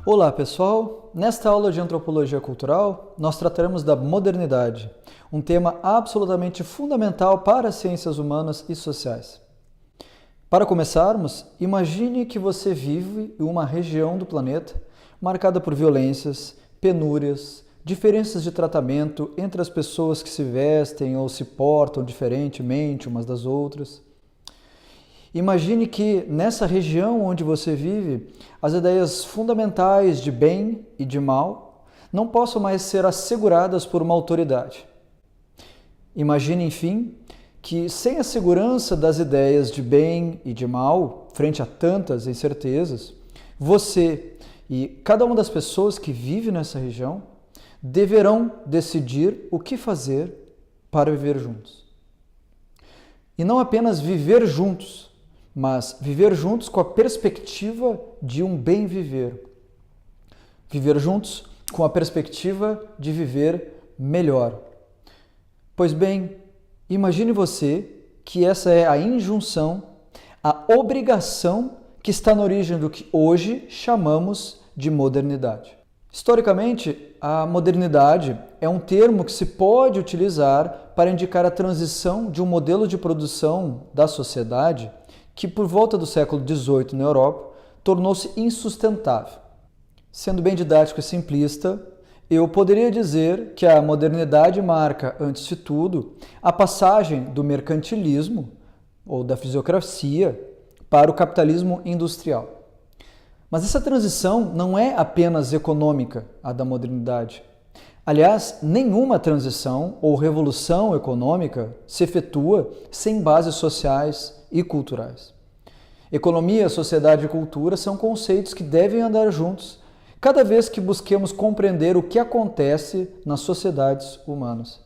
Olá pessoal, nesta aula de Antropologia Cultural nós trataremos da modernidade, um tema absolutamente fundamental para as ciências humanas e sociais. Para começarmos, imagine que você vive em uma região do planeta marcada por violências, penúrias, diferenças de tratamento entre as pessoas que se vestem ou se portam diferentemente umas das outras. Imagine que nessa região onde você vive, as ideias fundamentais de bem e de mal não possam mais ser asseguradas por uma autoridade. Imagine, enfim, que sem a segurança das ideias de bem e de mal, frente a tantas incertezas, você e cada uma das pessoas que vive nessa região deverão decidir o que fazer para viver juntos. E não apenas viver juntos, mas viver juntos com a perspectiva de um bem viver. Viver juntos com a perspectiva de viver melhor. Pois bem, imagine você que essa é a injunção, a obrigação que está na origem do que hoje chamamos de modernidade. Historicamente, a modernidade é um termo que se pode utilizar para indicar a transição de um modelo de produção da sociedade que por volta do século XVIII na Europa tornou-se insustentável. Sendo bem didático e simplista, eu poderia dizer que a modernidade marca, antes de tudo, a passagem do mercantilismo, ou da fisiocracia, para o capitalismo industrial. Mas essa transição não é apenas econômica, a da modernidade. Aliás, nenhuma transição ou revolução econômica se efetua sem bases sociais e culturais. Economia, sociedade e cultura são conceitos que devem andar juntos cada vez que busquemos compreender o que acontece nas sociedades humanas.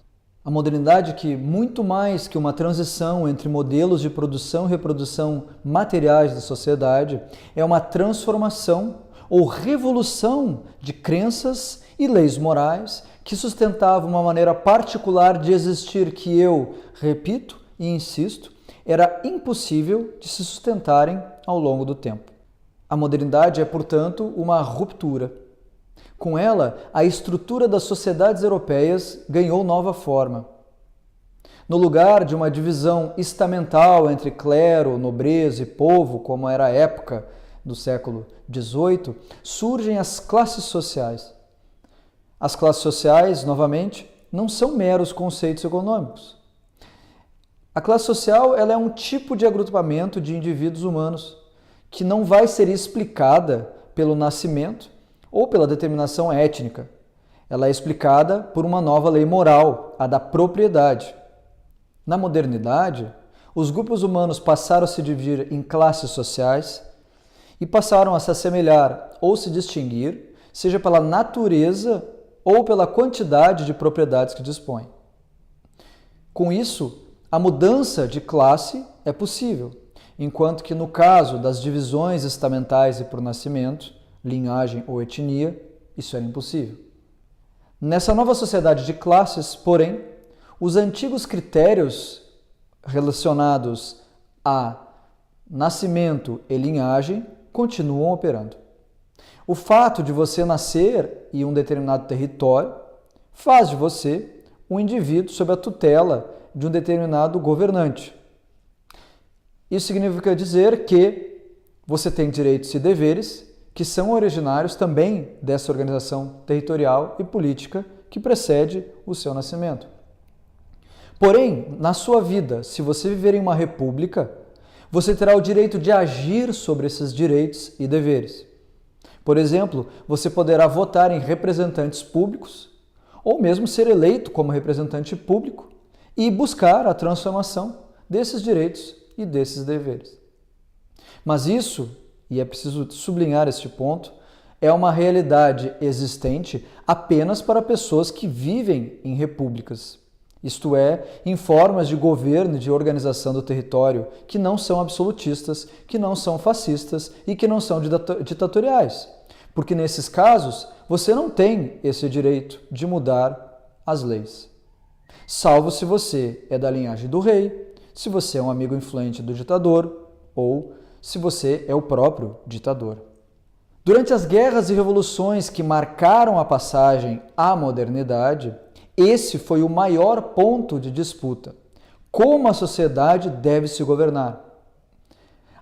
A modernidade, que muito mais que uma transição entre modelos de produção e reprodução materiais da sociedade, é uma transformação ou revolução de crenças e leis morais que sustentavam uma maneira particular de existir que eu, repito e insisto, era impossível de se sustentarem ao longo do tempo. A modernidade é, portanto, uma ruptura. Com ela, a estrutura das sociedades europeias ganhou nova forma. No lugar de uma divisão estamental entre clero, nobreza e povo, como era a época do século XVIII, surgem as classes sociais. As classes sociais, novamente, não são meros conceitos econômicos. A classe social ela é um tipo de agrupamento de indivíduos humanos que não vai ser explicada pelo nascimento ou pela determinação étnica. Ela é explicada por uma nova lei moral, a da propriedade. Na modernidade, os grupos humanos passaram a se dividir em classes sociais e passaram a se assemelhar ou se distinguir, seja pela natureza ou pela quantidade de propriedades que dispõem. Com isso, a mudança de classe é possível, enquanto que no caso das divisões estamentais e por nascimento, linhagem ou etnia, isso era impossível. Nessa nova sociedade de classes, porém, os antigos critérios relacionados a nascimento e linhagem continuam operando. O fato de você nascer em um determinado território faz de você um indivíduo sob a tutela de um determinado governante. Isso significa dizer que você tem direitos e deveres que são originários também dessa organização territorial e política que precede o seu nascimento. Porém, na sua vida, se você viver em uma república, você terá o direito de agir sobre esses direitos e deveres. Por exemplo, você poderá votar em representantes públicos ou mesmo ser eleito como representante público e buscar a transformação desses direitos e desses deveres. Mas isso, e é preciso sublinhar este ponto, é uma realidade existente apenas para pessoas que vivem em repúblicas, isto é, em formas de governo e de organização do território que não são absolutistas, que não são fascistas e que não são ditatoriais, porque nesses casos você não tem esse direito de mudar as leis. Salvo se você é da linhagem do rei, se você é um amigo influente do ditador ou se você é o próprio ditador. Durante as guerras e revoluções que marcaram a passagem à modernidade, esse foi o maior ponto de disputa: como a sociedade deve se governar.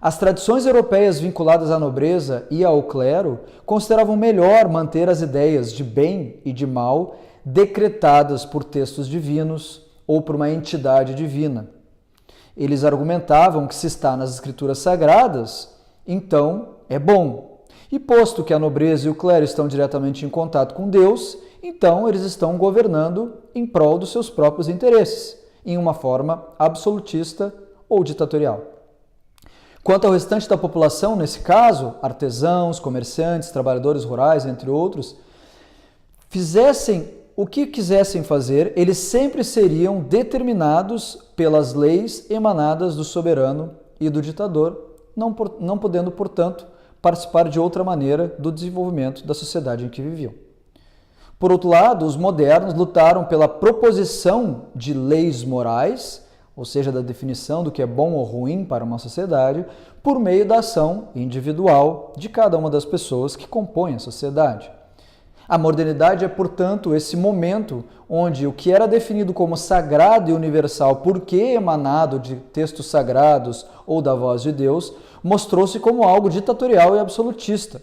As tradições europeias vinculadas à nobreza e ao clero consideravam melhor manter as ideias de bem e de mal decretadas por textos divinos ou por uma entidade divina. Eles argumentavam que se está nas escrituras sagradas, então é bom. E posto que a nobreza e o clero estão diretamente em contato com Deus, então eles estão governando em prol dos seus próprios interesses, em uma forma absolutista ou ditatorial. Quanto ao restante da população, nesse caso, artesãos, comerciantes, trabalhadores rurais, entre outros, fizessem o que quisessem fazer, eles sempre seriam determinados pelas leis emanadas do soberano e do ditador, não podendo, portanto, participar de outra maneira do desenvolvimento da sociedade em que viviam. Por outro lado, os modernos lutaram pela proposição de leis morais, ou seja, da definição do que é bom ou ruim para uma sociedade, por meio da ação individual de cada uma das pessoas que compõem a sociedade. A modernidade é, portanto, esse momento onde o que era definido como sagrado e universal, porque emanado de textos sagrados ou da voz de Deus, mostrou-se como algo ditatorial e absolutista.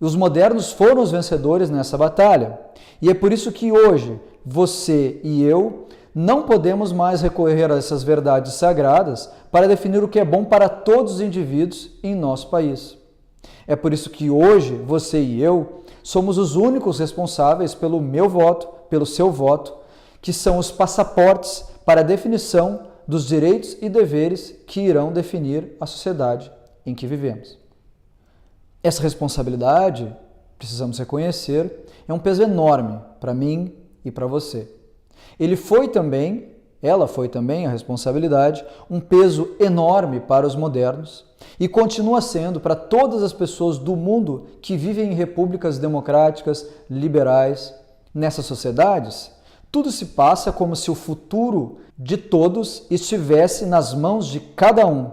Os modernos foram os vencedores nessa batalha. E é por isso que hoje, você e eu, não podemos mais recorrer a essas verdades sagradas para definir o que é bom para todos os indivíduos em nosso país. É por isso que hoje, você e eu, somos os únicos responsáveis pelo meu voto, pelo seu voto, que são os passaportes para a definição dos direitos e deveres que irão definir a sociedade em que vivemos. Essa responsabilidade, precisamos reconhecer, é um peso enorme para mim e para você. Ela foi também a responsabilidade, um peso enorme para os modernos e continua sendo para todas as pessoas do mundo que vivem em repúblicas democráticas, liberais. Nessas sociedades, tudo se passa como se o futuro de todos estivesse nas mãos de cada um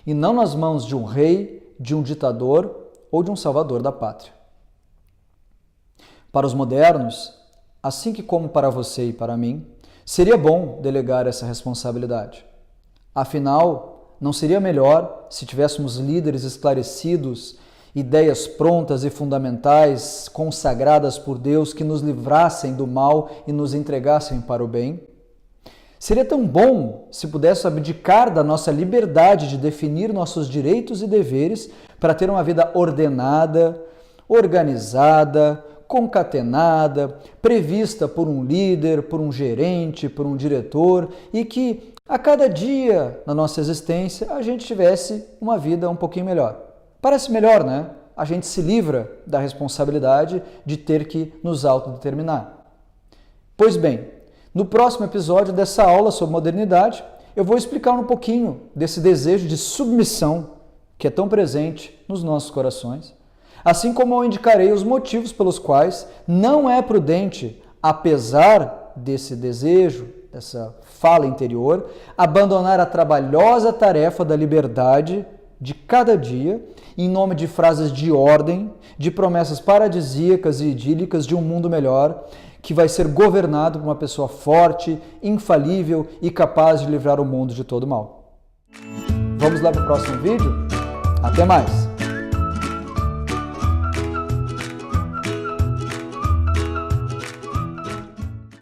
e não nas mãos de um rei, de um ditador ou de um salvador da pátria. Para os modernos, assim que como para você e para mim, seria bom delegar essa responsabilidade. Afinal, não seria melhor se tivéssemos líderes esclarecidos, ideias prontas e fundamentais, consagradas por Deus, que nos livrassem do mal e nos entregassem para o bem? Seria tão bom se pudéssemos abdicar da nossa liberdade de definir nossos direitos e deveres para ter uma vida ordenada, organizada, concatenada, prevista por um líder, por um gerente, por um diretor e que a cada dia na nossa existência a gente tivesse uma vida um pouquinho melhor. Parece melhor, né? A gente se livra da responsabilidade de ter que nos autodeterminar. Pois bem, no próximo episódio dessa aula sobre modernidade, eu vou explicar um pouquinho desse desejo de submissão que é tão presente nos nossos corações, assim como eu indicarei os motivos pelos quais não é prudente, apesar desse desejo, dessa fala interior, abandonar a trabalhosa tarefa da liberdade de cada dia em nome de frases de ordem, de promessas paradisíacas e idílicas de um mundo melhor, que vai ser governado por uma pessoa forte, infalível e capaz de livrar o mundo de todo mal. Vamos lá para o próximo vídeo? Até mais!